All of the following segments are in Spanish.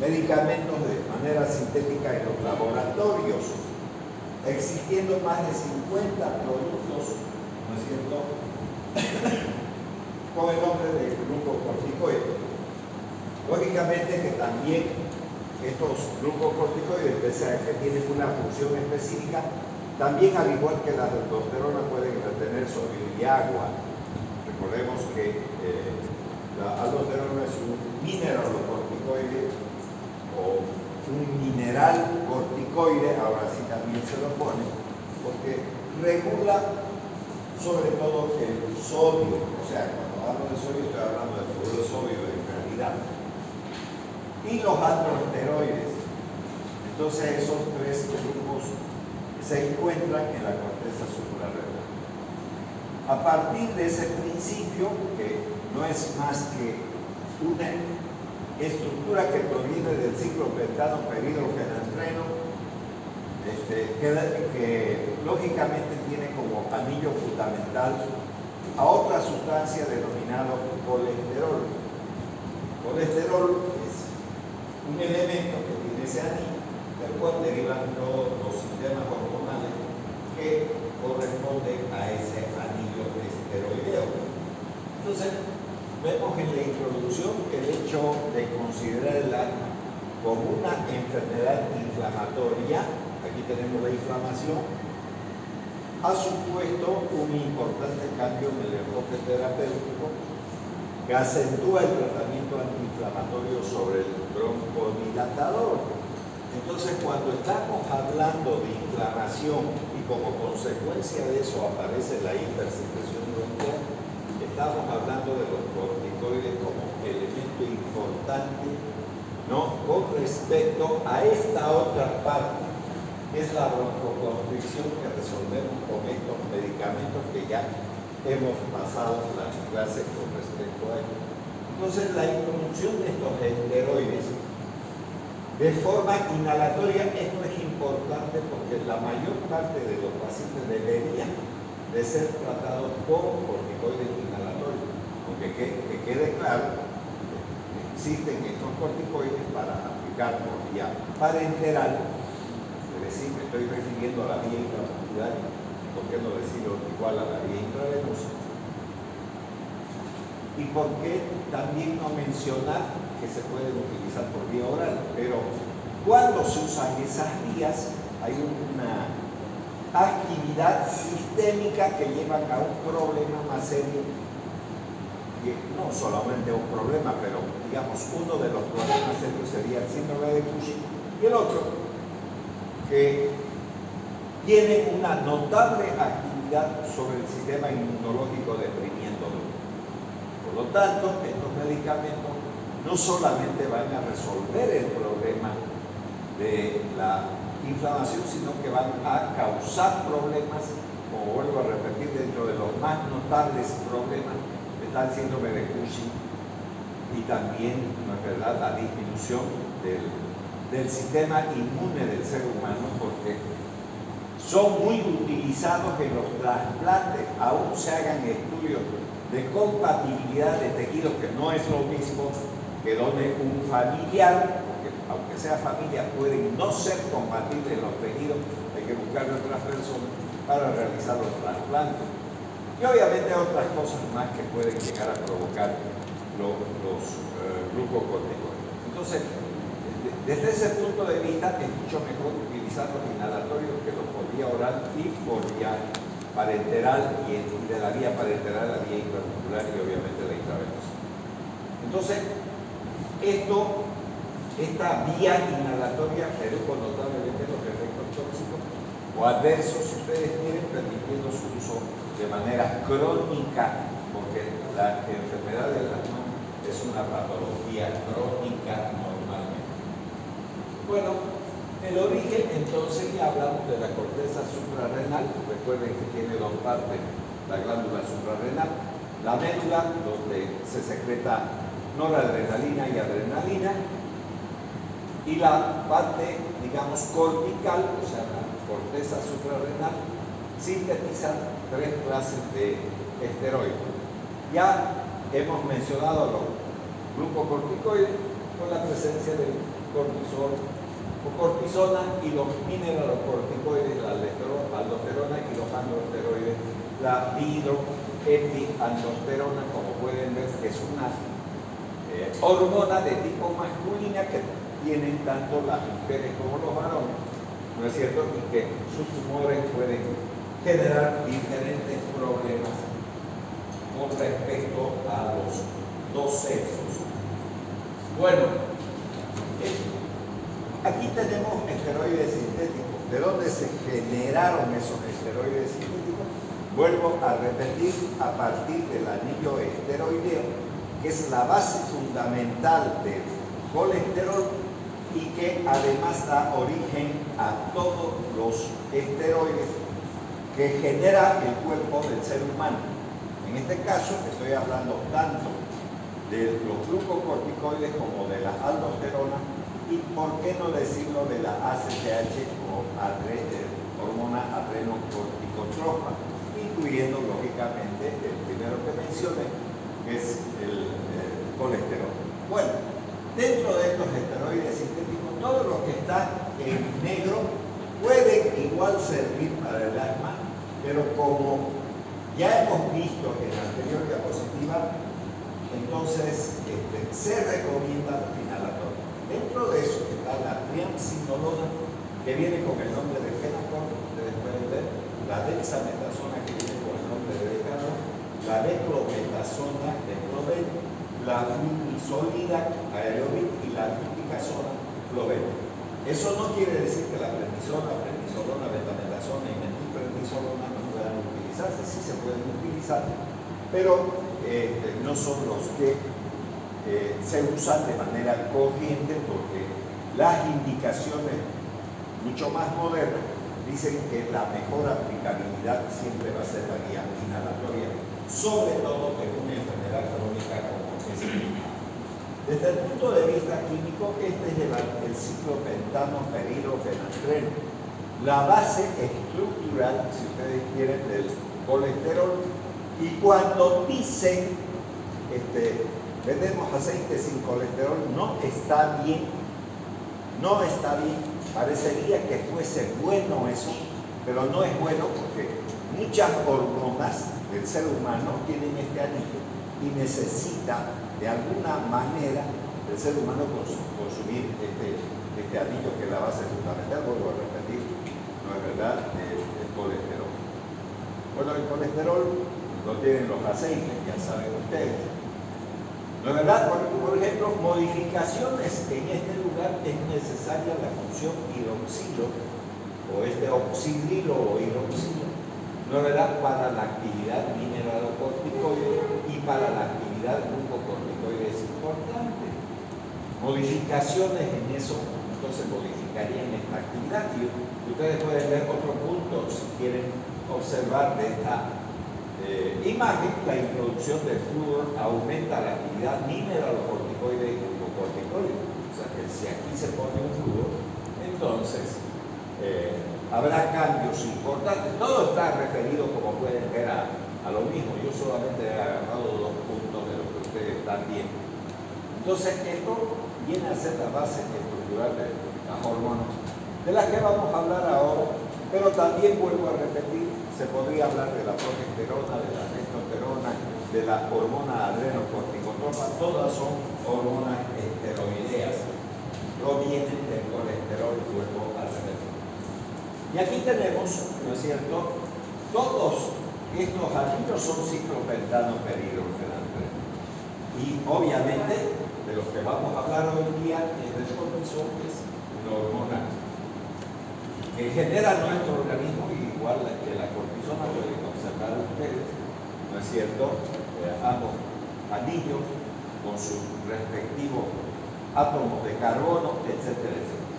medicamentos de manera sintética en los laboratorios, existiendo más de 50 productos, ¿no es cierto?, con el nombre de glucocorticoides. Lógicamente que también estos glucocorticoides, pese a que tienen una función específica, también al igual que la aldosterona pueden retener sodio y agua. Recordemos que la aldosterona es un mineralocorticoide o un mineral corticoide, ahora sí también se lo pone, porque regula sobre todo el sodio, o sea, cuando hablo de sodio estoy hablando del fluoruro de sodio en realidad, y los androsteroides. Entonces esos tres grupos se encuentran en la corteza suprarrenal. A partir de ese principio, que no es más que una estructura que proviene del ciclo pentano peridrofenantreno, que lógicamente tiene como anillo fundamental a otra sustancia denominado colesterol. Colesterol es un elemento que tiene ese anillo, del cual derivan todos los sistemas hormonales que corresponden a ese anillo esteroideo. Entonces, vemos en la introducción el hecho de considerar el asma como una enfermedad inflamatoria. Aquí tenemos la inflamación, ha supuesto un importante cambio en el enfoque terapéutico que acentúa el tratamiento antiinflamatorio sobre el broncodilatador. Entonces, cuando estamos hablando de inflamación y como consecuencia de eso aparece la hipersecreción bronquial, estamos hablando de los corticoides como elemento importante, ¿no?, con respecto a esta otra parte, es la broncoconstricción que resolvemos con estos medicamentos que ya hemos pasado la clase con respecto a ello. Entonces, la introducción de estos esteroides de forma inhalatoria, esto es importante porque la mayor parte de los pacientes deberían de ser tratados con corticoides inhalatorios, porque que quede claro, existen estos corticoides para aplicar por vía parenteral. Es decir, me estoy refiriendo a la vía intramuscular, ¿por qué no decirlo igual a la vía intravenosa? Y por qué también no mencionar que se pueden utilizar por vía oral, pero cuando se usan esas vías hay una actividad sistémica que lleva a un problema más serio, que no solamente un problema, pero digamos uno de los problemas serios sería el síndrome de Cushing, y el otro que tiene una notable actividad sobre el sistema inmunológico deprimiéndolo. Por lo tanto, estos medicamentos no solamente van a resolver el problema de la inflamación, sino que van a causar problemas, como vuelvo a repetir, dentro de los más notables problemas está el síndrome de Cushing y también, ¿no es verdad?, la disminución del sistema inmune del ser humano, porque son muy utilizados en los trasplantes. Aún se hagan estudios de compatibilidad de tejidos, que no es lo mismo que done un familiar, porque aunque sea familia pueden no ser compatibles los tejidos, hay que buscar otras personas para realizar los trasplantes. Y obviamente otras cosas más que pueden llegar a provocar los glucocorticoides. Entonces, desde ese punto de vista es mucho mejor utilizar los inhalatorios que los por vía oral y por vía parenteral, y de la vía parenteral a la vía intramuscular y obviamente la intravenosa. Entonces, esta vía inhalatoria redujo notablemente los efectos tóxicos o adversos, si ustedes quieren, permitiendo su uso de manera crónica, porque la enfermedad del asma es una patología crónica normalmente. Bueno, el origen, entonces, ya hablamos de la corteza suprarrenal. Recuerden que tiene dos partes, la glándula suprarrenal, la médula, donde se secreta noradrenalina y adrenalina, y la parte, digamos, cortical, o sea, la corteza suprarrenal, sintetiza tres clases de esteroides. Ya hemos mencionado los glucocorticoides con la presencia del cortisol o cortisona, y los mineralocorticoides, la aldosterona y los androsteroides, la dihidroepiandrosterona, como pueden ver, que es una hormona de tipo masculina que tienen tanto las mujeres como los varones, ¿no es cierto? Y que sus tumores pueden generar diferentes problemas con respecto a los dos sexos. Bueno, aquí tenemos esteroides sintéticos. ¿De dónde se generaron esos esteroides sintéticos? Vuelvo a repetir, a partir del anillo esteroideo, que es la base fundamental del colesterol y que además da origen a todos los esteroides que genera el cuerpo del ser humano. En este caso estoy hablando tanto de los glucocorticoides como de la aldosterona, y por qué no decirlo de la ACTH o hormona adrenocorticotropa, incluyendo lógicamente el primero que mencioné, que es el colesterol. Bueno, dentro de estos esteroides sintéticos, todo lo que está en negro puede igual servir para el asma, pero como ya hemos visto en la anterior diapositiva, entonces se recomienda la inhalatoria. Dentro de eso está la triamcinolona, que viene con el nombre de Fenacor, ustedes pueden ver, la dexametasona, que viene con el nombre de Decanor, la declometasona de Clovel, la flunisolida aerobit y la fluticasona Clovel. Eso no quiere decir que la prednisona, betametasona y metilprednisolona no puedan utilizarse, sí se pueden utilizar, pero no son los que se usan de manera corriente, porque las indicaciones mucho más modernas dicen que la mejor aplicabilidad siempre va a ser la vía inhalatoria, sobre todo en una enfermedad crónica como es el asma. Desde el punto de vista químico, este es el ciclopentano peridofenastreno, la base estructural, si ustedes quieren, del colesterol. Y cuando dicen vendemos aceite sin colesterol, no está bien, no está bien. Parecería que fuese bueno eso, pero no es bueno, porque muchas hormonas del ser humano tienen este anillo y necesita de alguna manera el ser humano consumir este anillo, que es la base fundamental. Vuelvo a repetir, no es verdad, el colesterol. Bueno, el colesterol lo tienen los aceites, ya saben ustedes. ¿No es verdad? Por ejemplo, modificaciones en este lugar es necesaria la función hidroxilo, o oxidrilo o hidroxilo, ¿no es verdad? Para la actividad mineralocorticoide y para la actividad glucocorticoide es importante. Modificaciones en eso, entonces modificarían esta actividad. Y ustedes pueden ver otro punto, si quieren observar de esta imagen. La introducción del flúor aumenta la actividad mineralocorticoide y glucocorticoide. O sea que si aquí se pone un flúor, entonces habrá cambios importantes. Todo está referido, como pueden ver, a lo mismo. Yo solamente he agarrado 2 puntos de lo que ustedes están viendo. Entonces esto viene a ser la base estructural de las hormonas, de las que vamos a hablar ahora, pero también vuelvo a repetir, se podría hablar de la progesterona, de la testosterona, de la hormona adrenocorticotropa. Todas son hormonas esteroideas, provienen del colesterol, vuelvo a repetir. Y aquí tenemos, ¿no es cierto?, todos estos anillos son ciclopentano peridofenastreno. Y obviamente, de los que vamos a hablar hoy día es del cortisol, que es una hormona que genera nuestro organismo, igual que la cortisona, pueden observar ustedes, ¿no es cierto?, ambos anillos con sus respectivos átomos de carbono, etcétera, etcétera.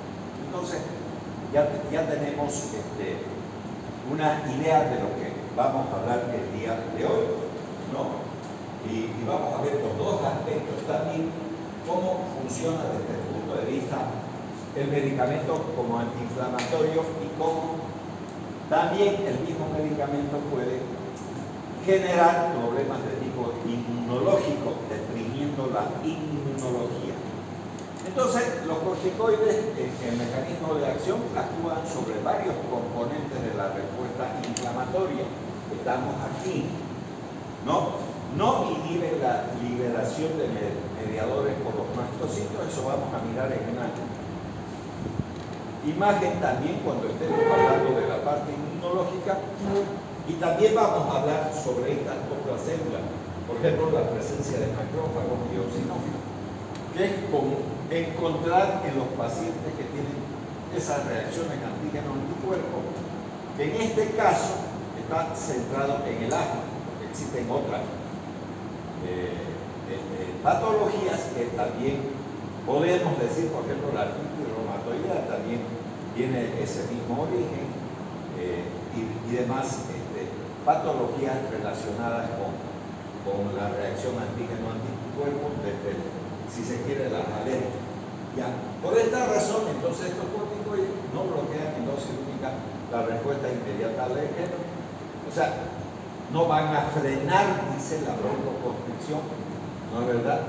Entonces, ya tenemos una idea de lo que vamos a hablar el día de hoy, ¿no? Y vamos a ver los dos aspectos también, cómo funciona desde el punto de vista el medicamento como antiinflamatorio y cómo también el mismo medicamento puede generar problemas de tipo inmunológico, deprimiendo la inmunología. Entonces, los corticoides en mecanismo de acción actúan sobre varios componentes de la respuesta inflamatoria. Estamos aquí. No inhiben la liberación de mediadores por los mastocitos, eso vamos a mirar en una imagen también cuando estemos hablando de la parte inmunológica. Y también vamos a hablar sobre estas otras células, por ejemplo, la presencia de macrófagos y eosinófilos, que es común encontrar en los pacientes que tienen esas reacciones antígeno-anticuerpo, que en este caso está centrado en el asma, porque existen otras patologías que también podemos decir, por ejemplo, la artritis reumatoidea también tiene ese mismo origen y demás patologías relacionadas con la reacción antígeno-anticuerpo, desde, si se quiere, las alergias. Ya. Por esta razón, entonces, estos corticoides no bloquean en dosis única la respuesta inmediata al alérgeno. O sea, no van a frenar, dice la broncoconstricción, ¿no es verdad?,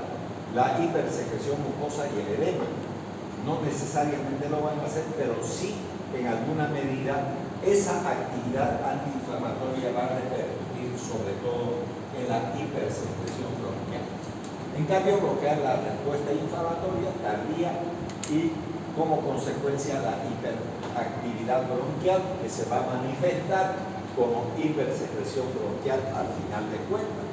la hipersecreción mucosa y el edema. No necesariamente lo van a hacer, pero sí, en alguna medida, esa actividad antiinflamatoria va a repercutir sobre todo en la hipersecreción bronquial. En cambio, bloquear la respuesta inflamatoria tardía y como consecuencia la hiperactividad bronquial, que se va a manifestar como hipersecreción bronquial al final de cuentas.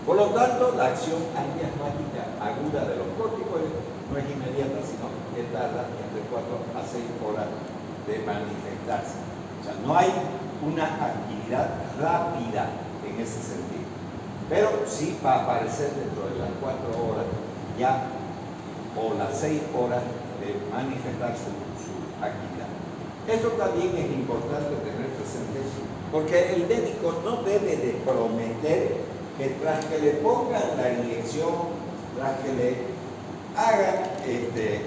Por lo tanto, la acción antiasmática aguda de los corticoides no es inmediata, sino que tarda entre 4 a 6 horas de manifestarse. O sea, no hay una actividad rápida en ese sentido, pero sí va a aparecer dentro de las 4 horas ya o las 6 horas de manifestar su actividad. Esto también es importante tener presente, porque el médico no debe de prometer que tras que le pongan la inyección, tras que le hagan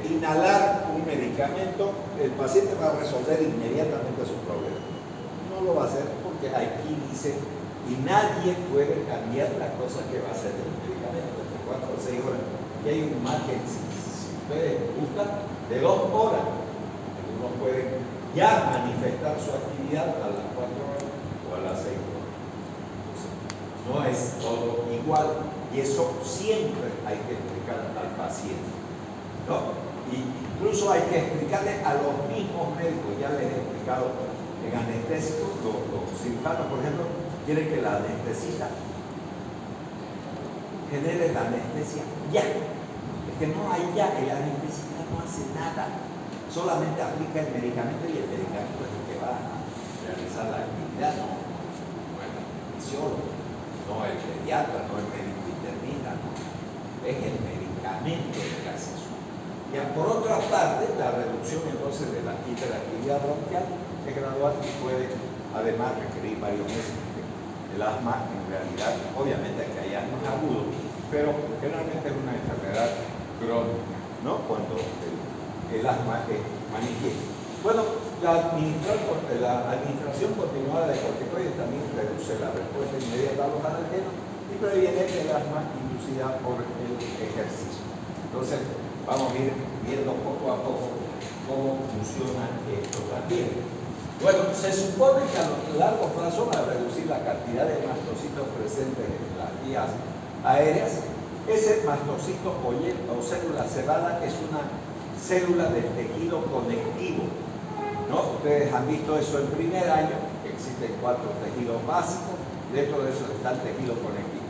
inhalar un medicamento, el paciente va a resolver inmediatamente su problema. No lo va a hacer porque aquí dice, y nadie puede cambiar la cosa que va a hacer el medicamento entre 4 o 6 horas. Y hay un margen, si ustedes gustan, de 2 horas. Uno puede ya manifestar su actividad a las 4 horas o a las 6 horas. No es todo igual y eso siempre hay que explicar al paciente, ¿no? Y incluso hay que explicarle a los mismos médicos. Ya les he explicado en anestésicos, los cirujanos, por ejemplo, quieren que la anestesista genere la anestesia ya. Es que no hay ya, el anestesista no hace nada, solamente aplica el medicamento y el medicamento es el que va a realizar la actividad, no es el fisiólogo, no el pediatra, no el médico internista, no. Es el medicamento el que hace eso. Y por otra parte, la reducción entonces de la hiperactividad bronquial es gradual y puede además requerir varios meses. El asma en realidad, obviamente que hay asma agudo, pero generalmente es una enfermedad crónica, ¿no? Cuando el asma es manifiesta. Bueno, la administración continuada de corticoides también reduce la respuesta inmediata a los alergenos y previene el asma inducida por el ejercicio. Entonces, vamos a ir viendo poco a poco cómo funciona esto también. Bueno, se supone que a largo plazo, al reducir la cantidad de mastocitos presentes en las vías aéreas, ese mastocito o célula cebada es una célula de tejido conectivo, ¿no? Ustedes han visto eso en primer año, existen 4 tejidos básicos, dentro de eso está el tejido conectivo,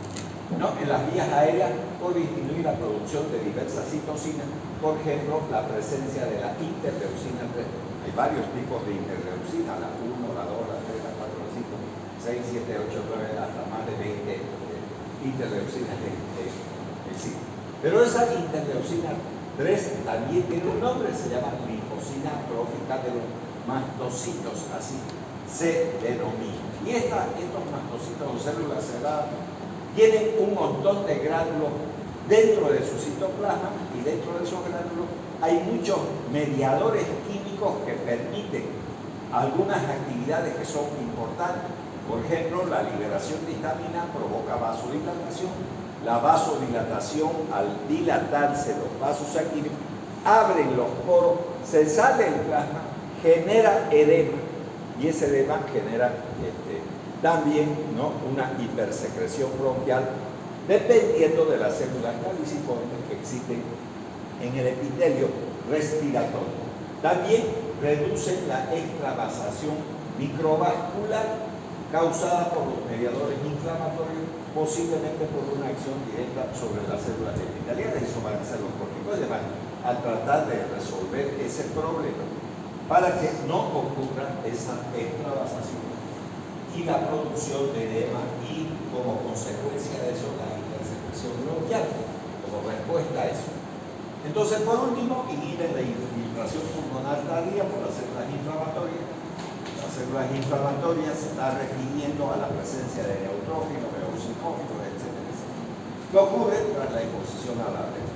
¿no? En las vías aéreas, por disminuir la producción de diversas citocinas, por ejemplo, la presencia de la interleucina 3. Hay varios tipos de interleucina, la 1, la 2, la 3, la 4, la 5, 6, 7, 8, 9, hasta más de 20 interleucinas existen. Pero esa interleucina 3 también tiene un nombre, se llama linfocina trófica de los mastocitos, así se denomina. Y estos mastocitos o células cerradas tienen un montón de gránulos dentro de su citoplasma y dentro de esos gránulos hay muchos mediadores químicos que permiten algunas actividades que son importantes. Por ejemplo, la liberación de histamina provoca vasodilatación. La vasodilatación, al dilatarse los vasos sanguíneos, abren los poros, se sale el plasma, genera edema, y ese edema genera también, ¿no?, una hipersecreción bronquial, dependiendo de las células caliciformes que existen en el epitelio respiratorio. También reducen la extravasación microvascular causada por los mediadores inflamatorios, posiblemente por una acción directa sobre las células epiteliales. Eso van a ser los corticoides, al tratar de resolver ese problema para que no ocurra esa extravasación y la producción de edema y, como consecuencia de eso, la hipersecreción bronquial, como respuesta a eso. Entonces, por último, inhiben la infiltración pulmonar tardía por las células inflamatorias. Las células inflamatorias se están refiriendo a la presencia de neutrófilos, eosinófilos, etcétera, etcétera, que ocurre tras la exposición a la red.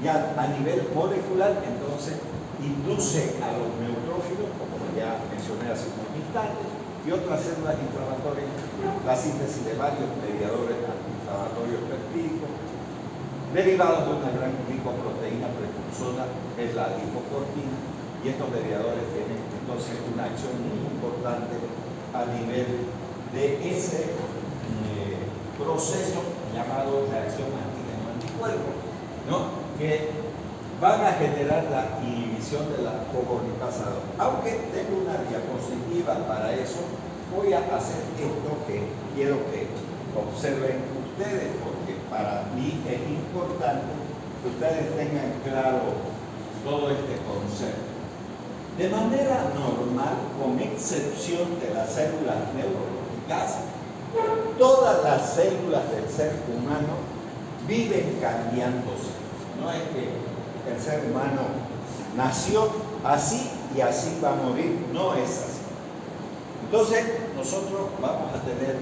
Ya a nivel molecular, entonces, induce a los neutrófilos, como ya mencioné hace unos instantes, y otras células inflamatorias, la síntesis de varios mediadores antiinflamatorios peptídicos, derivados de una gran glicoproteína precursora, que es la lipocortina, y estos mediadores tienen entonces una acción muy importante a nivel de ese proceso llamado reacción antígeno-anticuerpo, ¿no?, que van a generar la inhibición de la fosfolipasa 2. Aunque tengo una diapositiva para eso, voy a hacer esto que quiero que observen ustedes, porque para mí es importante que ustedes tengan claro todo este concepto. De manera normal, con excepción de las células neurológicas, todas las células del ser humano viven cambiándose. No es que el ser humano nació así y así va a morir, no es así. Entonces, nosotros vamos a tener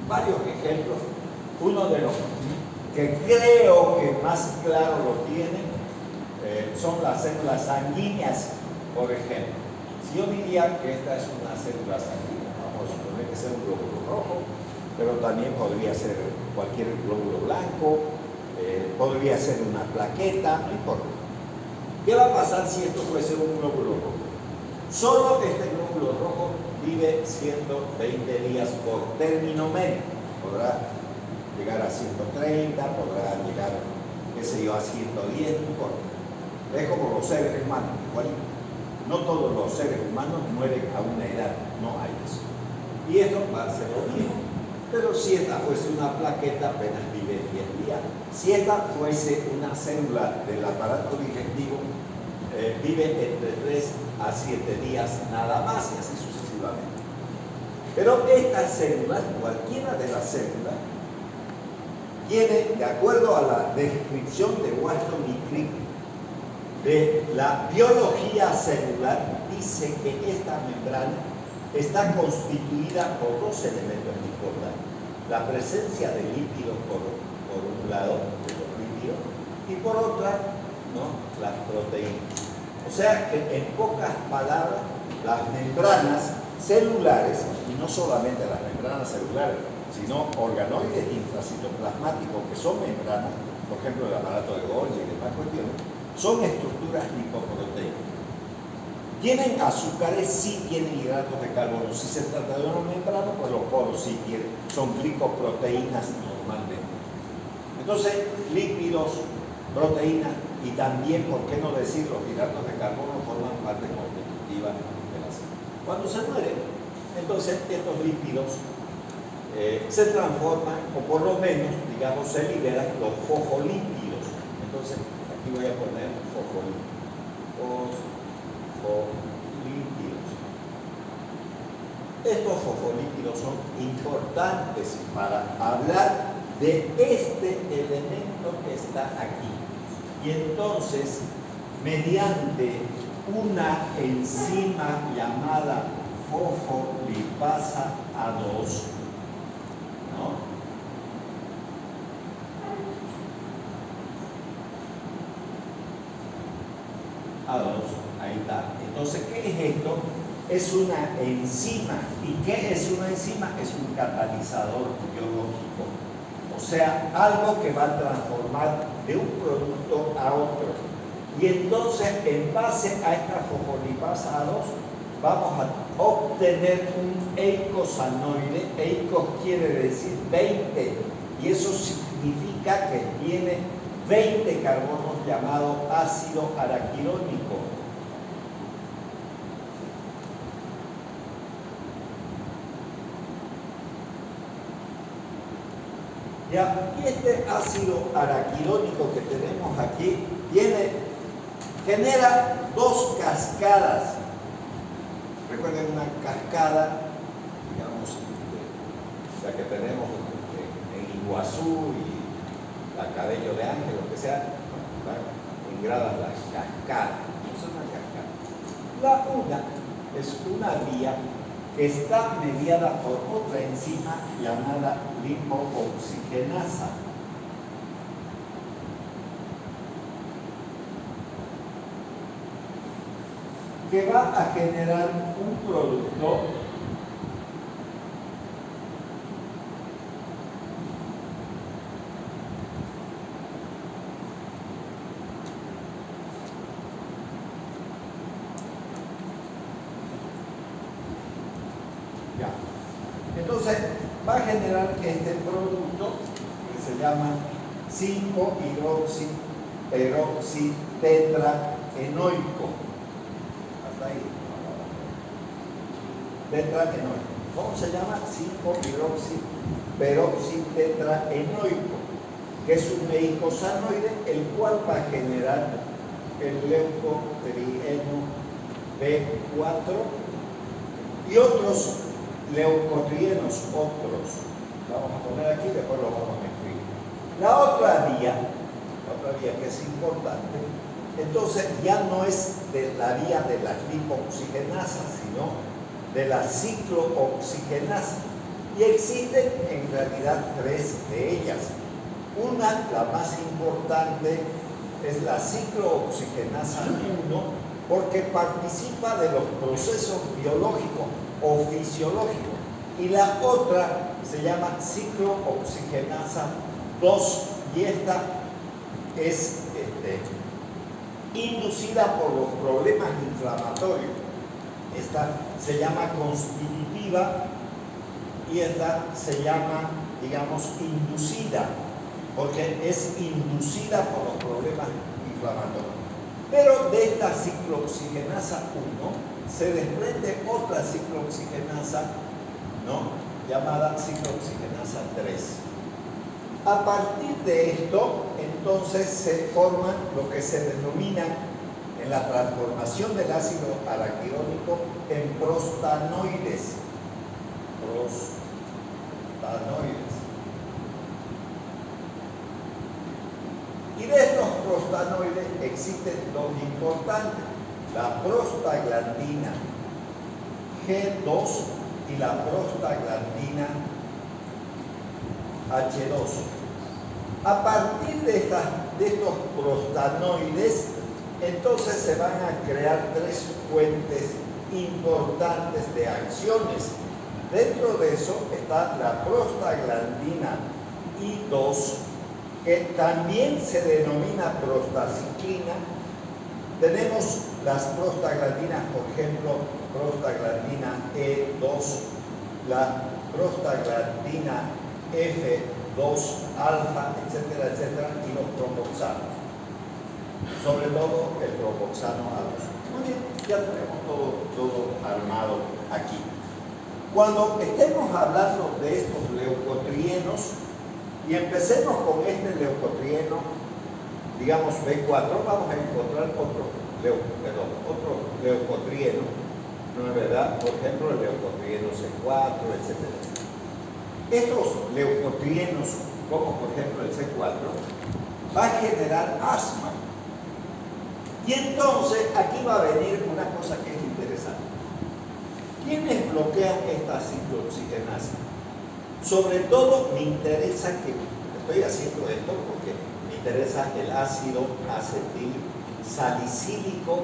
varios ejemplos. Uno de los que creo que más claro lo tienen son las células sanguíneas, por ejemplo. Si yo diría que esta es una célula sanguínea, vamos a suponer que sea un glóbulo rojo, pero también podría ser cualquier glóbulo blanco, podría ser una plaqueta, no importa. ¿Qué va a pasar si esto fuese un glóbulo rojo? Solo este glóbulo rojo vive 120 días por término medio. Podrá llegar a 130, podrá llegar, qué sé yo, a 110, no importa. Es como los seres humanos, igualito. No todos los seres humanos mueren a una edad, no hay eso. Y esto va a ser lo mismo. Pero si esta fuese una plaqueta, apenas vive 10 días. Si esta fuese una célula del aparato digestivo, vive entre 3 a 7 días nada más, y así sucesivamente. Pero estas células, cualquiera de las células, tiene, de acuerdo a la descripción de Washington y Crick de la biología celular, dice que esta membrana está constituida por dos elementos importantes: la presencia de lípidos por un lado, de los lípidos, y por otra, ¿no?, las proteínas. O sea que, en pocas palabras, las membranas celulares, y no solamente las membranas celulares, sino organoides intracitoplasmáticos que son membranas, por ejemplo el aparato de Golgi y demás cuestiones, son estructuras lipoproteicas. ¿Tienen azúcares? Sí tienen hidratos de carbono. Si se trata de una membrana, pues los poros sí tienen, son glicoproteínas normalmente. Entonces, lípidos, proteínas y también, ¿por qué no decir, los hidratos de carbono forman parte constitutiva de la célula? Cuando se mueren, entonces estos lípidos se transforman, o por lo menos, digamos, se liberan los fosfolípidos. Entonces, aquí voy a poner fosfolípidos. Estos fosfolípidos son importantes para hablar de este elemento que está aquí. Y entonces, mediante una enzima llamada fosfolipasa A2, ¿no?, ahí está. Entonces, ¿qué es esto? Es una enzima. ¿Y qué es una enzima? Es un catalizador biológico. O sea, algo que va a transformar de un producto a otro. Y entonces, en base a esta fosfolipasa A2, vamos a obtener un eicosanoide. Eicos quiere decir 20, y eso significa que tiene 20 carbonos, llamado ácido araquirónico. ¿Ya? Y este ácido araquirónico que tenemos aquí genera dos cascadas. Recuerden una cascada, digamos, la que tenemos en Iguazú y la Cabello de Ángel, lo que sea, en gradas las cascadas. Es una cascada. La una es una vía que está mediada por otra enzima llamada lipooxigenasa. Que va a generar un producto ya. Entonces va a generar este producto que se llama 5-hidroxiperoxitetraenoico. Ahí. Tetraenoico. ¿Cómo se llama? 5-hidroxiperoxitetraenoico, que es un eicosanoide, el cual va a generar el leucotrieno B4 y otros leucotrienos, vamos a poner aquí, después lo vamos a escribir. La otra vía que es importante, entonces ya no es de la vía de las lipooxigenasas, sino de la ciclooxigenasa. Y existen en realidad tres de ellas. Una, la más importante, es la ciclooxigenasa 1, porque participa de los procesos biológicos o fisiológicos. Y la otra se llama ciclooxigenasa 2, y esta es inducida por los problemas inflamatorios. Esta se llama constitutiva y esta se llama, digamos, inducida, porque es inducida por los problemas inflamatorios. Pero de esta ciclooxigenasa 1 se desprende otra ciclooxigenasa, ¿no?, llamada ciclooxigenasa 3. A partir de esto, entonces se forman lo que se denomina en la transformación del ácido araquirónico en prostanoides. Y de estos prostanoides existen dos importantes: la prostaglandina G2 y la prostaglandina H2. A partir de estos prostanoides, entonces se van a crear tres fuentes importantes de acciones. Dentro de eso está la prostaglandina I2, que también se denomina prostaciclina. Tenemos las prostaglandinas, por ejemplo, prostaglandina E2, la prostaglandina F2 alfa, etcétera, etcétera, y los tromboxanos, sobre todo el tromboxano A2. Muy bien, ya tenemos todo armado aquí. Cuando estemos hablando de estos leucotrienos y empecemos con este leucotrieno, digamos B4, vamos a encontrar otro leucotrieno, ¿no es verdad? Por ejemplo, el leucotrieno C4, etcétera. Estos leucotrienos, como por ejemplo el C4, va a generar asma. Y entonces aquí va a venir una cosa que es interesante. ¿Quiénes bloquean esta ciclooxigenasa? Sobre todo me interesa que estoy haciendo esto porque me interesa el ácido acetil salicílico,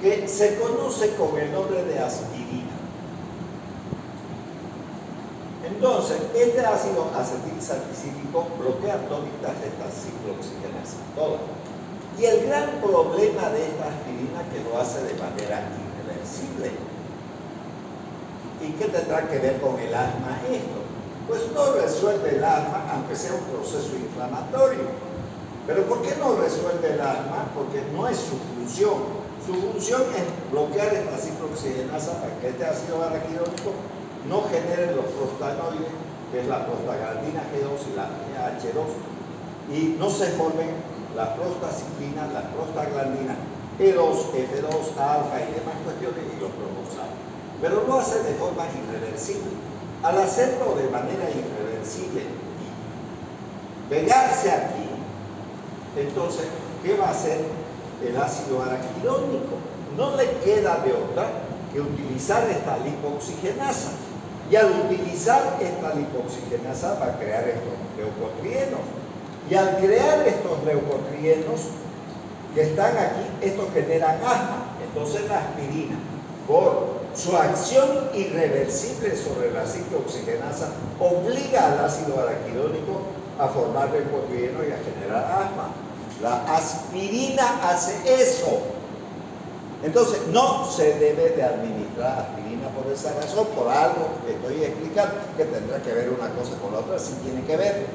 que se conoce con el nombre de aspirina. Entonces, este ácido acetil salicílico bloquea todas estas ciclooxigenasas, todas. Y el gran problema de esta aspirina que lo hace de manera irreversible. ¿Y qué tendrá que ver con el asma esto? Pues no resuelve el asma, aunque sea un proceso inflamatorio. ¿Pero por qué no resuelve el asma? Porque no es su función. Su función es bloquear esta ciclooxigenasa para que este ácido araquidónico no genere los prostanoides, que es la prostaglandina G2 y la H2, y no se formen la prostaciclina, la prostaglandina E2, F2, alfa y demás cuestiones y los tromboxanos. Pero lo hace de forma irreversible. Al hacerlo de manera irreversible y pegarse aquí, entonces, ¿qué va a hacer el ácido araquidónico? No le queda de otra que utilizar esta lipoxigenasa. Y al utilizar esta lipoxigenasa va a crear estos leucotrienos. Y al crear estos leucotrienos que están aquí, estos generan asma. Entonces la aspirina, por su acción irreversible sobre la ciclooxigenasa, obliga al ácido araquidónico a formar leucotrienos y a generar asma. La aspirina hace eso. Entonces, no se debe de administrar aspirina por esa razón, por algo que estoy explicando, que tendrá que ver una cosa con la otra, sí tiene que ver,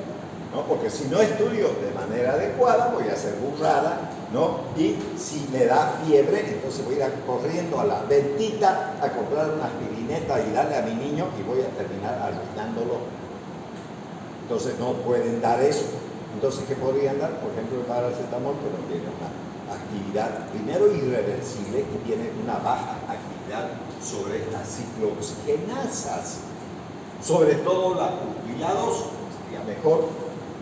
¿no? Porque si no estudio de manera adecuada, voy a ser burrada, ¿no? Y si me da fiebre, entonces voy a ir corriendo a la ventita a comprar una aspirineta y darle a mi niño y voy a terminar arruinándolo. Entonces, no pueden dar eso. Entonces, ¿qué podrían dar? Por ejemplo, el paracetamol, pero tiene una actividad, primero irreversible, y tiene una baja actividad sobre estas ciclooxigenasas. Sobre todo la la 2, sería mejor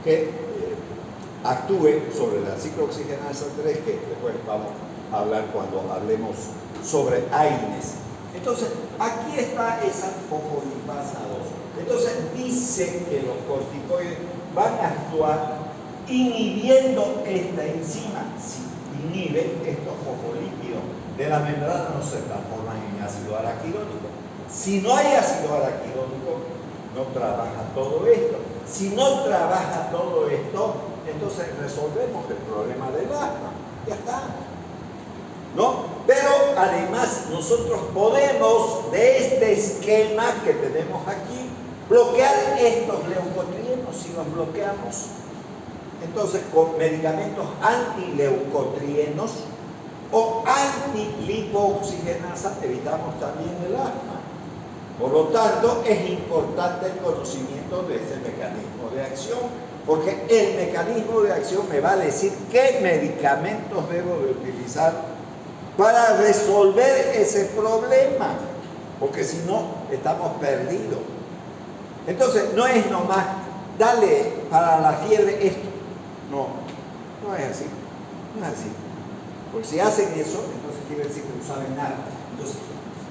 que actúe sobre la ciclooxigenasa 3, que después vamos a hablar cuando hablemos sobre AINES. Entonces, aquí está esa fosfolipasa 2. Entonces, dice que los corticoides van a actuar inhibiendo esta enzima. Si inhiben estos fosfolípidos de la membrana, no se transforman en ácido araquidónico. Si no hay ácido araquidónico, no trabaja todo esto. Si no trabaja todo esto, entonces resolvemos el problema del asma. Ya está. ¿No? Pero además nosotros podemos, de este esquema que tenemos aquí, bloquear estos leucotrienos si los bloqueamos. Entonces, con medicamentos antileucotrienos o antilipooxigenasa evitamos también el asma. Por lo tanto, es importante el conocimiento de ese mecanismo de acción, porque el mecanismo de acción me va a decir qué medicamentos debo de utilizar para resolver ese problema, porque si no, estamos perdidos. Entonces, no es nomás, dale para la fiebre esto. No, no es así, no es así. Porque si hacen eso, entonces quiere decir que no saben nada. Entonces,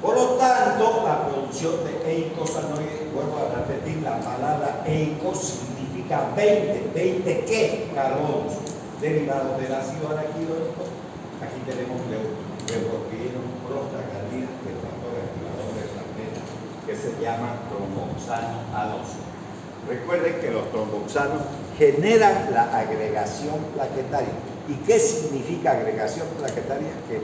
por lo tanto, la producción de eicosanoides, vuelvo a repetir, la palabra eicos significa 20 ¿qué? Carbonos derivados del ácido araquidónico. Aquí tenemos leucotrienos, prostaglandinas, el factor activador de plaqueta, que se llama tromboxano A2. Recuerden que los tromboxanos generan la agregación plaquetaria. ¿Y qué significa agregación plaquetaria? Que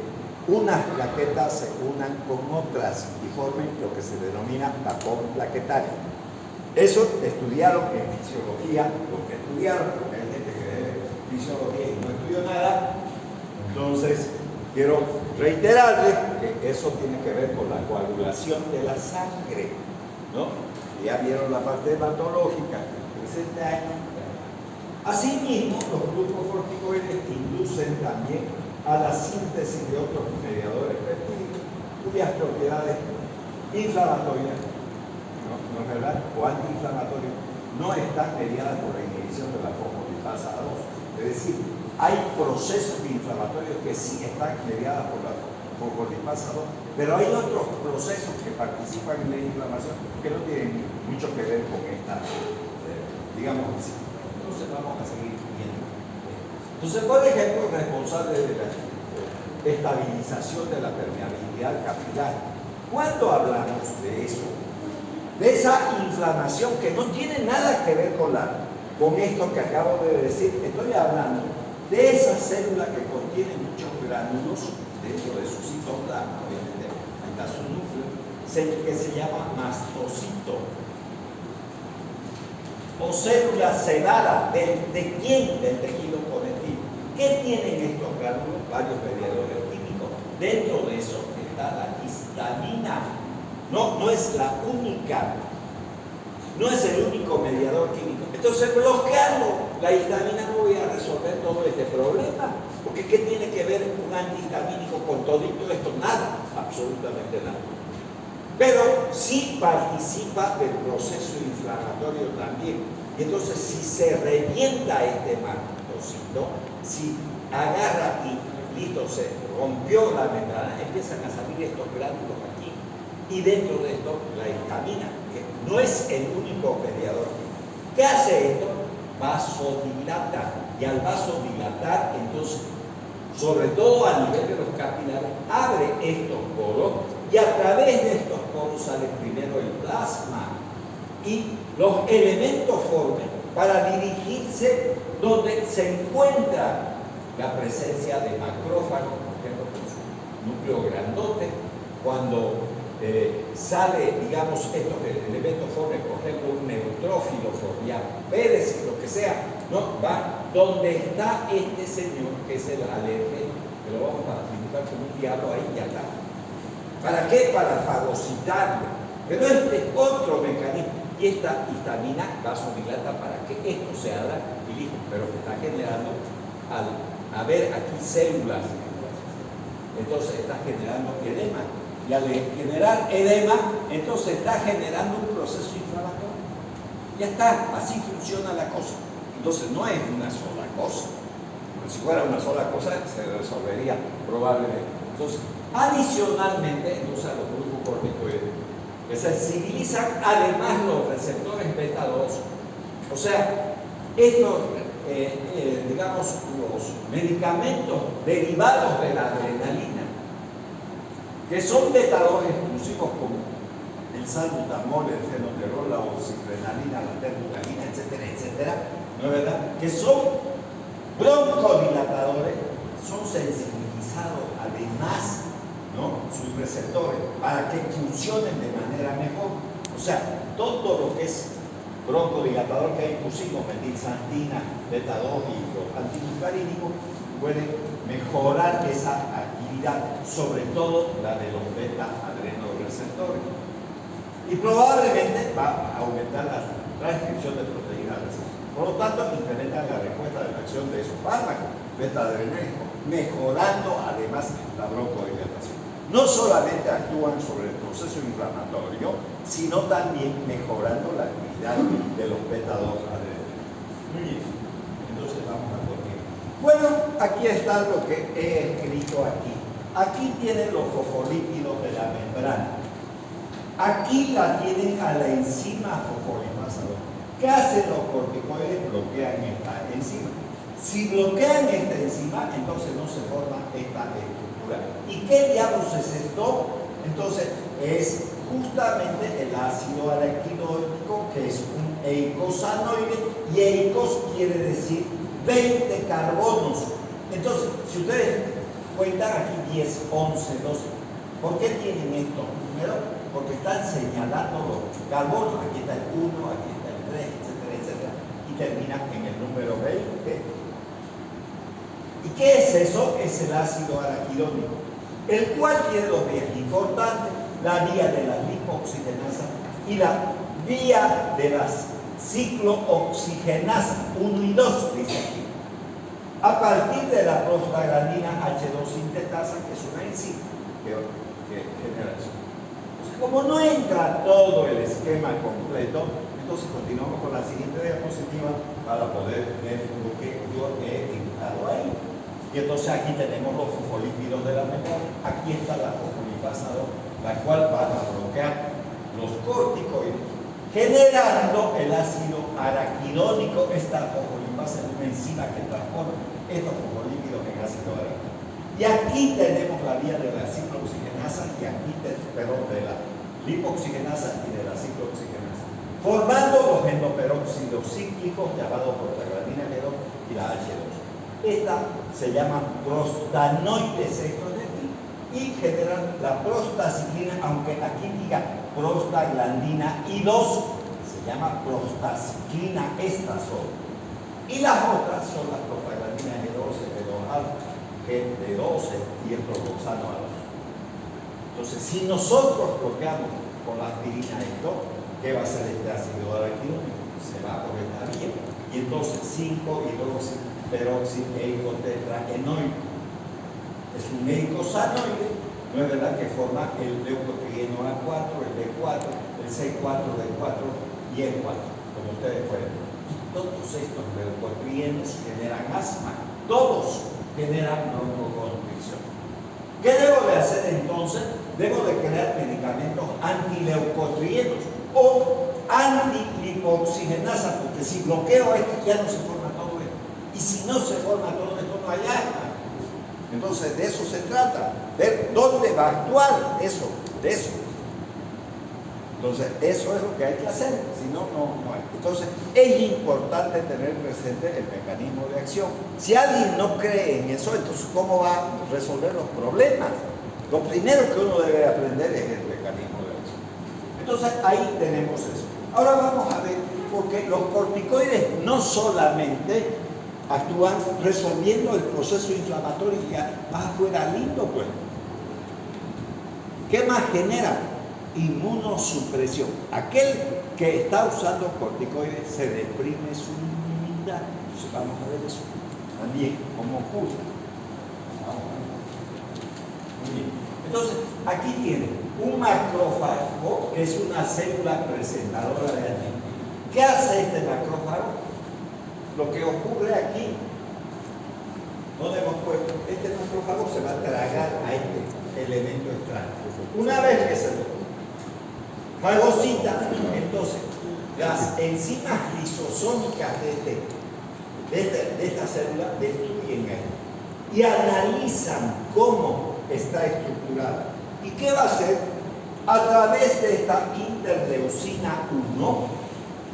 unas plaquetas se unan con otras y formen lo que se denomina tapón plaquetario. Eso estudiaron en fisiología, lo que estudiaron, porque hay gente que ve fisiología y no estudió nada. Entonces, quiero reiterarles que eso tiene que ver con la coagulación de la sangre, ¿no? Ya vieron la parte hematológica, 60 años. Asimismo, los grupos corticoides inducen también a la síntesis de otros mediadores peptídicos cuyas propiedades inflamatorias, ¿no es verdad? O antiinflamatorias, no están mediadas por la inhibición de la fosfolipasa 2. Es decir, hay procesos inflamatorios que sí están mediados por la fosfolipasa 2, pero hay otros procesos que participan en la inflamación que no tienen mucho que ver con esta, digamos así. Entonces vamos a seguir viendo. Entonces, por ejemplo, responsable de la estabilización de la permeabilidad capilar. ¿Cuándo hablamos de eso? De esa inflamación que no tiene nada que ver con esto que acabo de decir. Estoy hablando de esa célula que contiene muchos gránulos dentro de su citoplasma, obviamente ahí está su núcleo, que se llama mastocito. O célula celada, ¿de quién? Del tejido conectivo. ¿Qué tienen estos gránulos? Varios mediadores químicos. Dentro de eso está la histamina. No es la única, no es el único mediador químico. Entonces, bloqueando la histamina no voy a resolver todo este problema. Porque ¿qué tiene que ver un antihistamínico con todo esto? Nada, absolutamente nada. Pero sí participa del proceso inflamatorio también. Y entonces, si se revienta este mastocito, si agarra y listo, se rompió la membrana, empiezan a salir estos gránulos aquí. Y dentro de esto, la histamina, que no es el único mediador. ¿Qué hace esto? Vasodilata. Y al vasodilatar, entonces, sobre todo a nivel de los capilares, abre estos poros y a través de estos poros sale primero el plasma y los elementos formen para dirigirse donde se encuentra la presencia de macrófagos, por ejemplo, con su núcleo grandote, cuando sale, digamos, estos elementos formen, por ejemplo, un neutrófilo por vía Pérez, lo que sea, ¿no? Va donde está este señor, que es el alérgeno, que lo vamos a dibujar como un diablo ahí y acá. ¿Para qué? Para fagocitarlo. Pero este es otro mecanismo. Y esta histamina vasodilata para que esto se abra y listo. Pero que está generando, al haber aquí células, entonces está generando edema. Y al generar edema, entonces está generando un proceso inflamatorio. Ya está, así funciona la cosa. Entonces no es una sola cosa. Porque si fuera una sola cosa, se resolvería probablemente. Entonces, adicionalmente, entonces a los grupos corticoides, que se sensibilizan además los receptores beta 2. O sea, estos, digamos, los medicamentos derivados de la adrenalina, que son beta 2 exclusivos como el salbutamol, el fenoterol, la oxiprenalina, la terbutalina, etcétera, etcétera, ¿no es verdad? Que son broncodilatadores, son sensibilizados además, ¿no? Sus receptores para que funcionen de manera mejor. O sea, todo lo que es broncodilatador que pusimos, metilxantina, beta 2 y los antimuscarínicos, pueden mejorar esa actividad, sobre todo la de los beta-adrenoreceptores. Y probablemente va a aumentar la transcripción de proteínas. Por lo tanto, incrementa la respuesta de la acción de esos fármacos beta-adrenérgicos, mejorando además la broncodilatación. No solamente actúan sobre el proceso inflamatorio, sino también mejorando la actividad de los beta-2 adrenérgicos. Muy bien, entonces vamos a continuar. Bueno, aquí está lo que he escrito aquí. Aquí tienen los fosfolípidos de la membrana. Aquí la tienen a la enzima fosfolipasa 2. ¿Qué hacen los corticoides? Bloquean esta enzima. Si bloquean esta enzima, entonces no se forma esta estructura. ¿Y qué diablos es esto? Entonces es justamente el ácido araquidónico, que es un eicosanoide, y eicos quiere decir 20 carbonos. Entonces, si ustedes cuentan aquí 10, 11, 12, ¿por qué tienen estos números? Porque están señalando los carbonos. Aquí está el 1, aquí está el 3, etcétera, etcétera, y terminan en el número 20. ¿Y qué es eso? Es el ácido araquidónico, el cual tiene dos vías importantes: la vía de la lipoxigenasa y la vía de las ciclooxigenasa 1 y 2, dice aquí, a partir de la prostaglandina H2 sintetasa, que es una enzima que genera eso. Entonces, como no entra todo el esquema completo, entonces continuamos con la siguiente diapositiva para poder ver lo que yo he dibujado ahí. Y entonces aquí tenemos los fosfolípidos de la membrana. Aquí está la fosfolipasa 2, la cual va a bloquear los corticoides, generando el ácido araquidónico. Esta fosfolipasa es una enzima que transforma estos fosfolípidos en ácido araquidónico. Y aquí tenemos la vía de la ciclooxigenasa y aquí, perdón, de la lipoxigenasa y de la ciclooxigenasa, formando los endoperóxidos cíclicos llamados prostaglandina B2 y la H2. Esta se llama prostanoides, esto de aquí, y generan la prostaciclina, aunque aquí diga prostaglandina I2, se llama prostaciclina esta sola. Y las otras son las prostaglandinas G12, G2 alfa, G12 y el protoxano alfa. Entonces, si nosotros bloqueamos con la aspirina esto, ¿qué va a hacer este ácido araquidónico? Se va por esta vía. Y entonces 5-hidroxiperoxieicotetraenoico. Es un eicosanoide, ¿no es verdad? Que forma el leucotrieno A4, el B4, el C4D4 y el 4, como ustedes pueden ver. Todos estos leucotrienos generan asma, todos generan broncoconstricción. ¿Qué debo de hacer entonces? Debo de crear medicamentos antileucotrienos o antilipoxigenasa, porque si bloqueo esto ya no se forma todo esto. Y si no se forma todo esto, no hay asma. Entonces de eso se trata, ver dónde va a actuar eso, de eso. Entonces eso es lo que hay que hacer, si no, no hay. Entonces es importante tener presente el mecanismo de acción. Si alguien no cree en eso, entonces ¿cómo va a resolver los problemas? Lo primero que uno debe aprender es el mecanismo de acción. Entonces ahí tenemos eso. Ahora vamos a ver, porque los corticoides no solamente actúan resolviendo el proceso inflamatorio y ya afuera lindo, pues. ¿Qué más genera? Inmunosupresión. Aquel que está usando corticoides se deprime su inmunidad. Entonces vamos a ver eso también, cómo ocurre. Vamos a ver. Muy bien. Entonces, aquí tiene un macrófago, que es una célula presentadora de antígenos. ¿Qué hace este macrófago? Lo que ocurre aquí, ¿dónde hemos puesto? Este macrófago se va a tragar a este elemento extraño. Una vez que se lo fagocita, entonces las enzimas lisosómicas de esta célula destruyen esto y analizan cómo está estructurada. ¿Y qué va a hacer? A través de esta interleucina 1,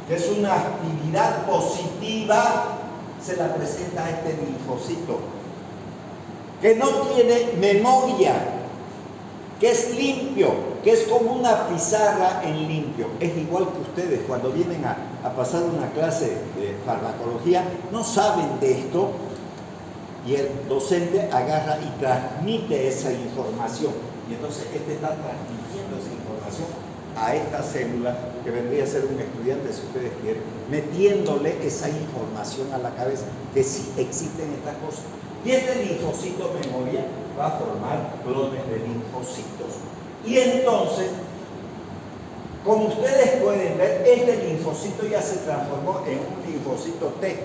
que es una actividad positiva, se la presenta a este linfocito, que no tiene memoria, que es limpio, que es como una pizarra en limpio. Es igual que ustedes cuando vienen a pasar una clase de farmacología, no saben de esto y el docente agarra y transmite esa información. Y entonces este está transmitiendo esa información a esta célula, que vendría a ser un estudiante, si ustedes quieren, metiéndole esa información a la cabeza, que sí existen estas cosas. Y este linfocito memoria va a formar clones de linfocitos. Y entonces, como ustedes pueden ver, este linfocito ya se transformó en un linfocito T.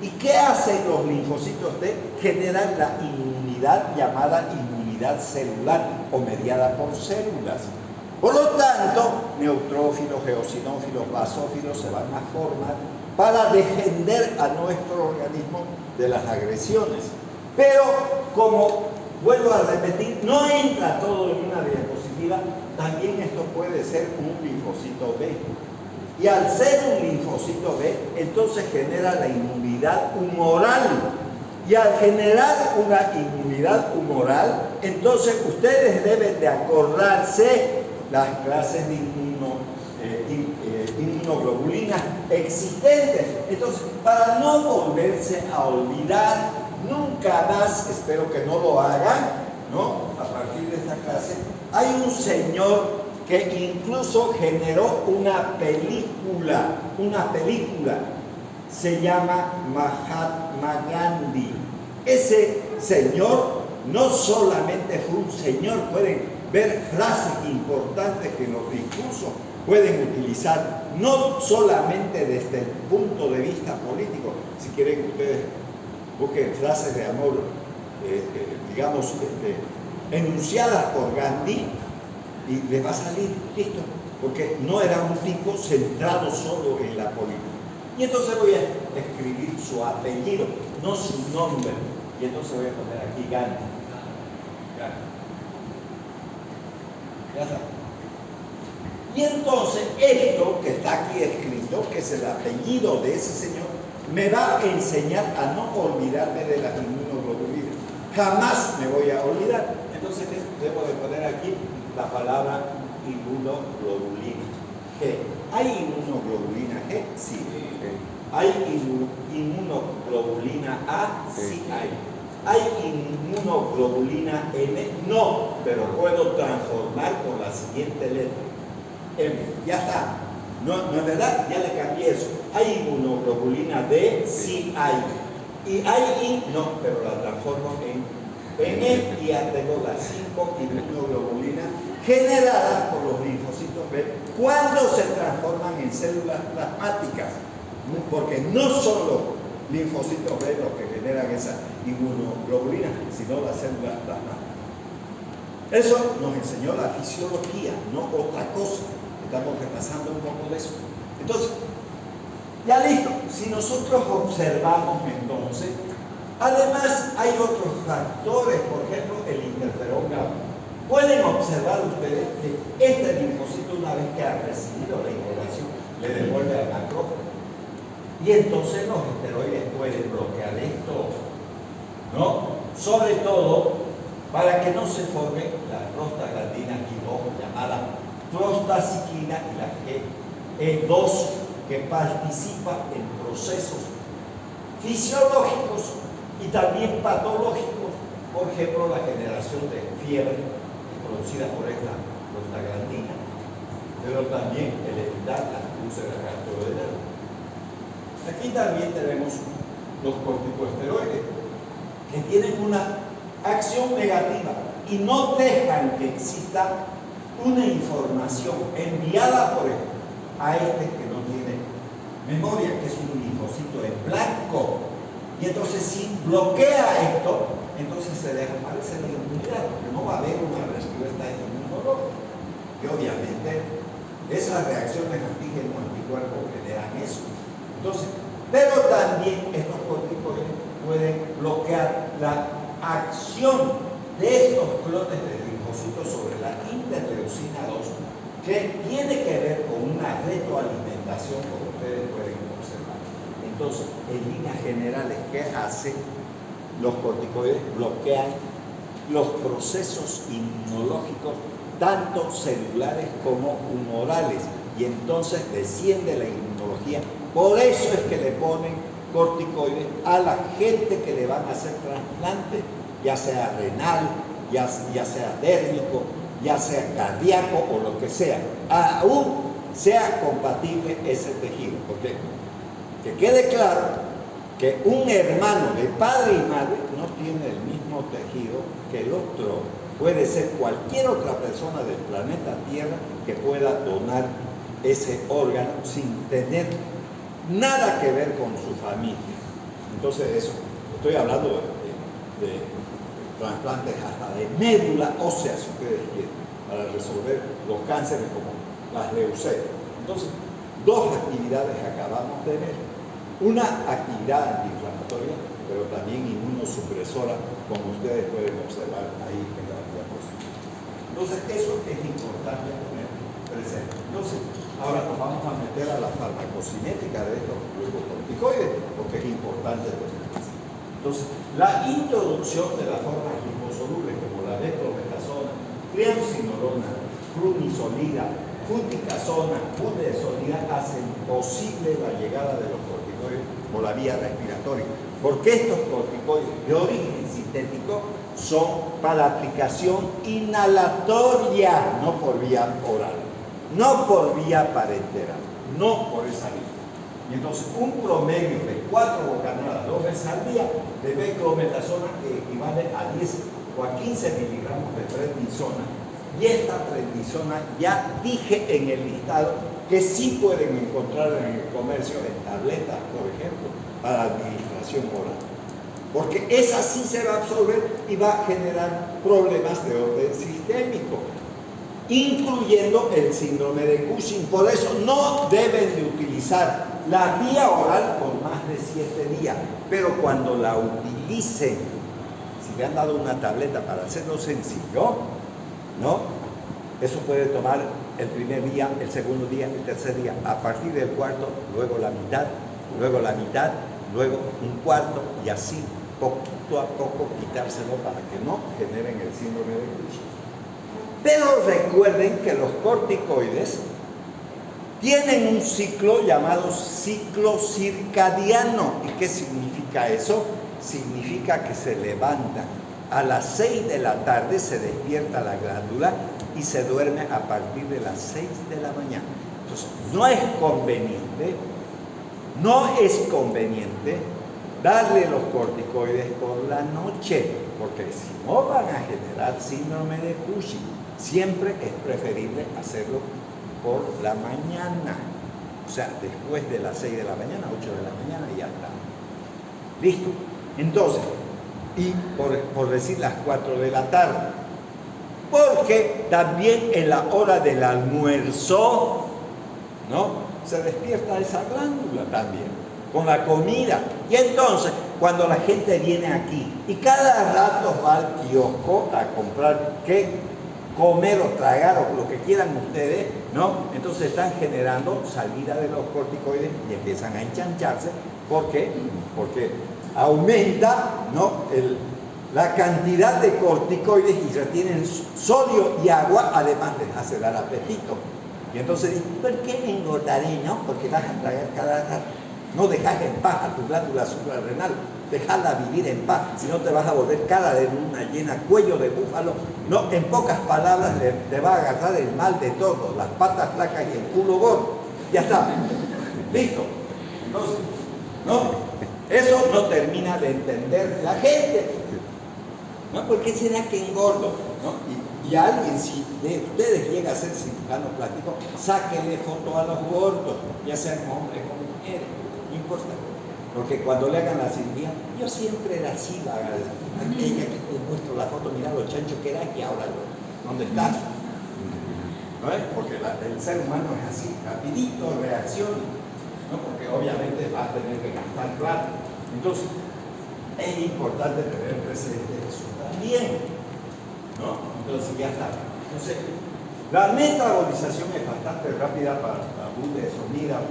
¿Y qué hacen los linfocitos T? Generan la inmunidad llamada inmunidad celular o mediada por células. Por lo tanto, neutrófilos, eosinófilos, basófilos se van a formar para defender a nuestro organismo de las agresiones. Pero, como vuelvo a repetir, no entra todo en una diapositiva, también esto puede ser un linfocito B. Y al ser un linfocito B, entonces genera la inmunidad humoral. Y al generar una inmunidad humoral, entonces ustedes deben de acordarse las clases de inmunoglobulinas existentes. Entonces, para no volverse a olvidar nunca más, espero que no lo hagan, ¿no? A partir de esta clase, hay un señor que incluso generó una película, se llama Mahatma Gandhi. Ese señor no solamente fue un señor, pueden ver frases importantes que en los discursos pueden utilizar, no solamente desde el punto de vista político. Si quieren ustedes busquen frases de amor, digamos, enunciadas por Gandhi, y les va a salir listo, porque no era un tipo centrado solo en la política. Y entonces voy a escribir su apellido, no su nombre, y entonces voy a poner aquí Gandhi. Ya está. Y entonces esto que está aquí escrito, que es el apellido de ese señor, me va a enseñar a no olvidarme de las inmunoglobulinas. Jamás me voy a olvidar. Entonces debo de poner aquí la palabra inmunoglobulina G. ¿Hay inmunoglobulina G? Sí. ¿Hay inmunoglobulina A? Sí hay. ¿Hay inmunoglobulina M? No, pero puedo transformar con la siguiente letra. M. Ya está. No es verdad, ya le cambié eso. ¿Hay inmunoglobulina D? Sí hay. ¿Y hay I? No, pero la transformo en M y ya tengo las 5 inmunoglobulinas generadas por los linfocitos B cuando se transforman en células plasmáticas. Porque no son los linfocitos B los que generan esa inmunoglobulina, sino las células plasmáticas. Eso nos enseñó la fisiología, no otra cosa. Estamos repasando un poco de eso. Entonces, ya listo. Si nosotros observamos entonces, además hay otros factores, por ejemplo, el interferón gamma. Pueden observar ustedes que este linfocito, una vez que ha recibido la información, le devuelve al macrófago. Y entonces los esteroides pueden bloquear esto, ¿no? Sobre todo para que no se forme la prostaglandina Q2 llamada prostaciclina y la GE2 que participa en procesos fisiológicos y también patológicos, por ejemplo la generación de fiebre producida por esta prostaglandina, pero también el evitar las úlceras gastroenterales. Aquí también tenemos los corticosteroides que tienen una acción negativa y no dejan que exista una información enviada por él a este que no tiene memoria, que es un linfocito en blanco. Y entonces si bloquea esto, entonces se desaparece la inmunidad, porque no va a haber una respuesta inmunológica. Y obviamente esas reacciones antígeno-anticuerpo generan eso. Entonces, pero también estos corticoides pueden bloquear la acción de estos clones de linfocitos sobre la interleucina 2, que tiene que ver con una retroalimentación, como ustedes pueden observar. Entonces, en líneas generales, ¿qué hacen los corticoides? Bloquean los procesos inmunológicos, tanto celulares como humorales, y entonces desciende la inmunología. Por eso es que le ponen corticoides a la gente que le van a hacer trasplante, ya sea renal, ya sea dérmico, ya sea cardíaco o lo que sea, aún sea compatible ese tejido. Porque que quede claro que un hermano de padre y madre no tiene el mismo tejido que el otro. Puede ser cualquier otra persona del planeta Tierra que pueda donar ese órgano sin tener nada que ver con su familia. Entonces eso, estoy hablando de trasplantes hasta de médula ósea, si ustedes quieren, para resolver los cánceres como las leucemias. Entonces, dos actividades acabamos de ver. Una actividad antiinflamatoria, pero también inmunosupresora, como ustedes pueden observar ahí en la diapositiva. Entonces, eso es importante tener presente. Entonces, ahora nos vamos a meter a la farmacocinética de estos glucocorticoides, porque es importante tener presente. Entonces, la introducción de las formas liposolubles como la dextrometasona, triamcinolona, flunisolida, fluticasona, budesonida hacen posible la llegada de los corticoides por la vía respiratoria. Porque estos corticoides de origen sintético son para aplicación inhalatoria, no por vía oral, no por vía parenteral, no por esa vía. Y entonces un promedio de 4 bocanadas 2 veces al día de beclometasona que equivale a 10 o a 15 miligramos de prednisona. Y esta prednisona ya dije en el listado que sí pueden encontrar en el comercio en tabletas, por ejemplo, para administración oral. Porque esa sí se va a absorber y va a generar problemas de orden sistémico, incluyendo el síndrome de Cushing. Por eso no deben de utilizar la vía oral por más de 7 días. Pero cuando la utilicen, si le han dado una tableta para hacerlo sencillo, ¿no? Eso puede tomar el primer día, el segundo día, el tercer día, a partir del cuarto, luego la mitad luego un cuarto y así poquito a poco quitárselo para que no generen el síndrome de Cushing. Pero recuerden que los corticoides tienen un ciclo llamado ciclo circadiano. ¿Y qué significa eso? Significa que se levantan a las 6 de la tarde, se despierta la glándula y se duerme a partir de las 6 de la mañana. Entonces, no es conveniente darle los corticoides por la noche, porque si no van a generar síndrome de Cushing. Siempre es preferible hacerlo por la mañana, o sea, después de las 6 de la mañana, 8 de la mañana y ya está. ¿Listo? Entonces, y por decir las 4 de la tarde, porque también en la hora del almuerzo, ¿no?, se despierta esa glándula también, con la comida. Y entonces, cuando la gente viene aquí y cada rato va al kiosco a comprar qué comer o tragar o lo que quieran ustedes, ¿no?, entonces están generando salida de los corticoides y empiezan a enchancharse. ¿Por qué? Porque aumenta, ¿no?, la cantidad de corticoides y retienen sodio y agua, además les hace dar apetito. Y entonces dicen, ¿por qué engordaré, no? Porque vas a tragar cada rato. No dejas en paz a tu glándula suprarrenal, dejala vivir en paz, si no te vas a volver cara de luna llena, cuello de búfalo. No, en pocas palabras te va a agarrar el mal de todo, las patas flacas y el culo gordo. Ya está. Listo. Entonces, ¿no? Eso no termina de entender la gente. ¿No? ¿Por qué será que engordo? ¿No? Y alguien, si de ustedes llega a ser cirujano plástico, sáquenle foto a los gordos, ya sean hombres o mujeres, no importa. Porque cuando le hagan la cirugía, yo siempre era así, aquí te muestro la foto, mira lo chancho que era y ahora ¿dónde estás? ¿No es? Porque el ser humano es así, rapidito reacciona, ¿no? Porque obviamente va a tener que gastar plata. Entonces, es importante tener presente eso también, ¿no? Entonces ya está. Entonces, la metabolización es bastante rápida para la budesonida,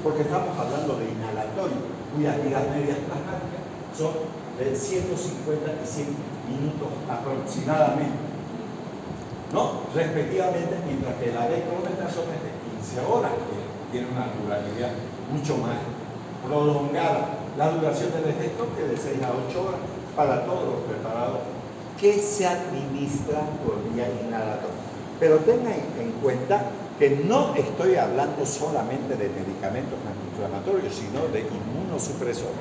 porque estamos hablando de inhalatorio, cuyas vidas medias plasmáticas son de 150 y 100 minutos aproximadamente, ¿no? Respectivamente, mientras que la dextrometasona es de 15 horas, que tiene una durabilidad mucho más prolongada. La duración del efecto que de 6 a 8 horas para todos los preparados que se administran por vía inhalatoria. Pero tengan en cuenta que no estoy hablando solamente de medicamentos antiinflamatorios, sino de inmunosupresores.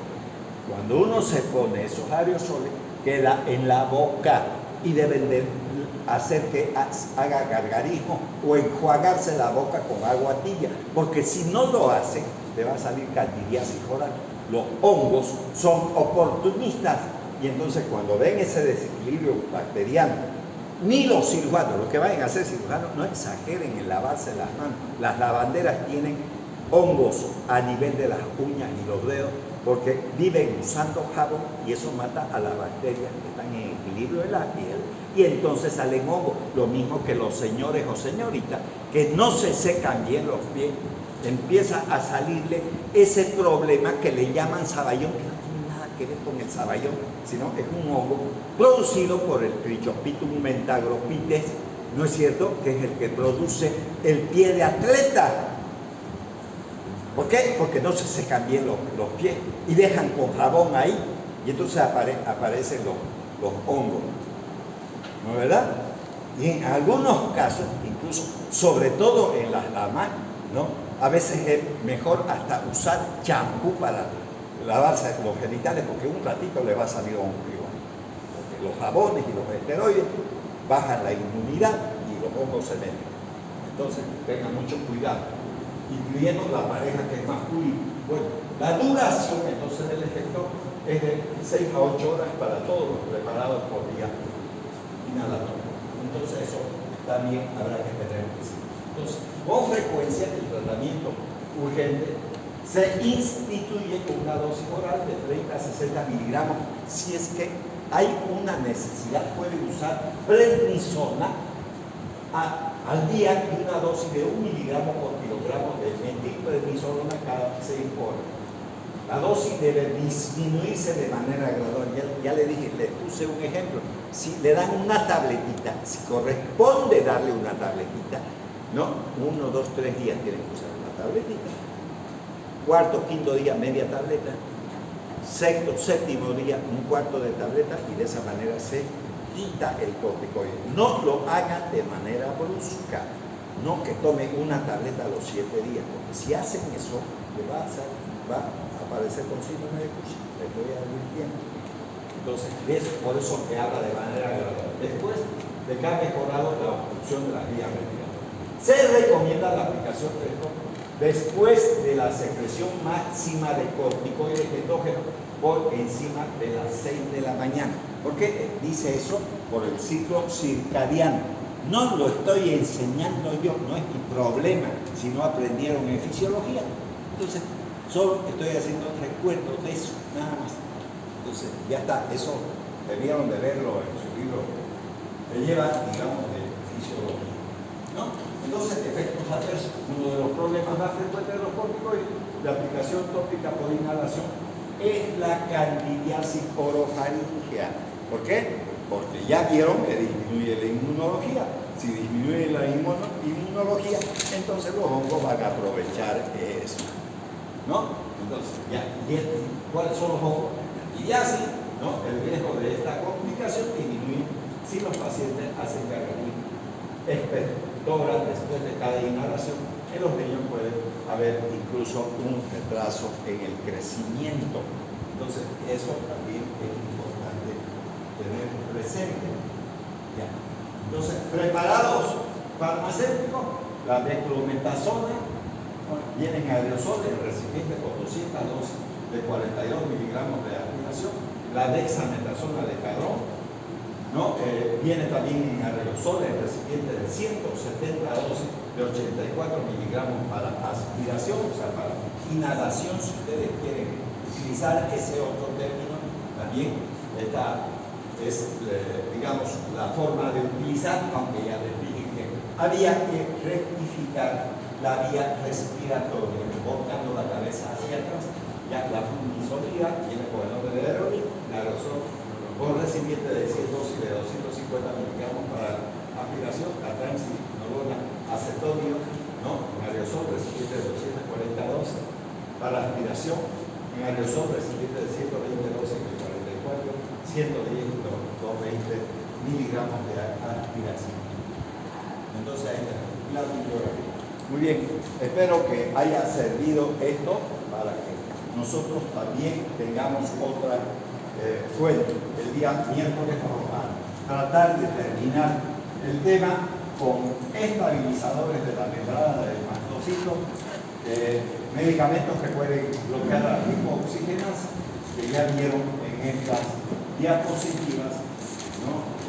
Cuando uno se pone esos aerosoles, queda en la boca y deben de hacer que haga gargarismo o enjuagarse la boca con agua tibia, porque si no lo hace, le va a salir candidiasis oral. Los hongos son oportunistas y entonces cuando ven ese desequilibrio bacteriano, ni los cirujanos, los que vayan a ser cirujanos, no exageren en lavarse las manos. Las lavanderas tienen hongos a nivel de las uñas y los dedos porque viven usando jabón y eso mata a las bacterias que están en equilibrio de la piel y entonces salen hongos. Lo mismo que los señores o señoritas que no se secan bien los pies, empieza a salirle ese problema que le llaman saballón, que no tiene nada que ver con el saballón, sino es un hongo producido por el Trichopitum mentagrophytes, ¿no es cierto?, que es el que produce el pie de atleta. ¿Por qué? Porque no se secan bien los pies y dejan con jabón ahí y entonces aparecen los hongos, ¿no es verdad? Y en algunos casos, incluso, sobre todo en las damas, ¿no?, a veces es mejor hasta usar champú para lavarse los genitales porque un ratito le va a salir hongo igual. Porque los jabones y los esteroides bajan la inmunidad y los hongos se meten. Entonces, tengan mucho cuidado, incluyendo la pareja que es masculina. Bueno, la duración entonces del efecto es de 6 a 8 horas para todos los preparados por vía inhalatoria. Entonces, eso también habrá que tener presente. Entonces, con frecuencia el tratamiento urgente se instituye con una dosis oral de 30 a 60 miligramos. Si es que hay una necesidad, puede usar prednisona al día y una dosis de 1 miligramo por kilogramo de metilprednisolona cada 6 horas. La dosis debe disminuirse de manera gradual. Ya le dije, le puse un ejemplo. Si le dan una tabletita, si corresponde darle una tabletita, ¿no? 1, 2, 3 días tienen que usar una tabletita. Cuarto, quinto día, media tableta. Sexto, séptimo día, un cuarto de tableta, y de esa manera se quita el corticoide. No lo hagan de manera brusca, no que tomen una tableta a los 7 días, porque si hacen eso, le va a aparecer con síndrome de Cushing. Les voy a advirtiendo. Entonces, es por eso que habla de manera gradual. Después de que ha mejorado la obstrucción de las vías respiratorias, se recomienda la aplicación de esto después de la secreción máxima de corticoides endógenos por encima de las 6 de la mañana. ¿Por qué dice eso? Por el ciclo circadiano. No lo estoy enseñando yo, no es mi problema si no aprendieron en fisiología. Entonces, solo estoy haciendo recuerdo de eso, nada más. Entonces, ya está, eso debieron de verlo en su libro que lleva, digamos, de fisiología, ¿no? Entonces, efectos adversos. Uno de los problemas más frecuentes de los corticoides, de aplicación tópica por inhalación, es la candidiasis orofaringea. ¿Por qué? Porque ya vieron que disminuye la inmunología. Si disminuye la inmunología, entonces los hongos van a aprovechar eso, ¿no? Entonces, ¿cuáles son los hongos? Candidiasis, ¿no? El riesgo de esta complicación disminuye si los pacientes hacen gargaritas expectoras después de cada inhalación. En los niños puede haber incluso un retraso en el crecimiento. Entonces, eso también es importante tener presente. Ya. Entonces, preparados farmacéuticos, la dextrometasona, vienen aerosoles en recipiente con 200 dosis de 42 miligramos de aspiración, la dexametasona de Cadrón, ¿no? Viene también en aerosoles en recipiente de 170 dosis de 84 miligramos para aspiración, o sea, para inhalación, si ustedes quieren utilizar ese otro término, también esta es, digamos, la forma de utilizar, aunque ya les dije que había que rectificar la vía respiratoria, volcando la cabeza hacia atrás. Ya la flumisolida viene por el nombre de aerosol, con recipiente de 100 dosis de 250 miligramos para aspiración, atrancinolona, acetonio, ¿no? En aerosol, recipiente de 240 dosis para aspiración, en aerosol, recipiente de 120 dosis de 44, 110, 220 miligramos de aspiración. Entonces ahí está la bibliografía. Muy bien, espero que haya servido esto para que nosotros también tengamos otra fuente. El día miércoles vamos a tratar de terminar el tema con estabilizadores de la membrana del mastocito, medicamentos que pueden bloquear la hipooxigenasa, que ya vieron en estas diapositivas, ¿no?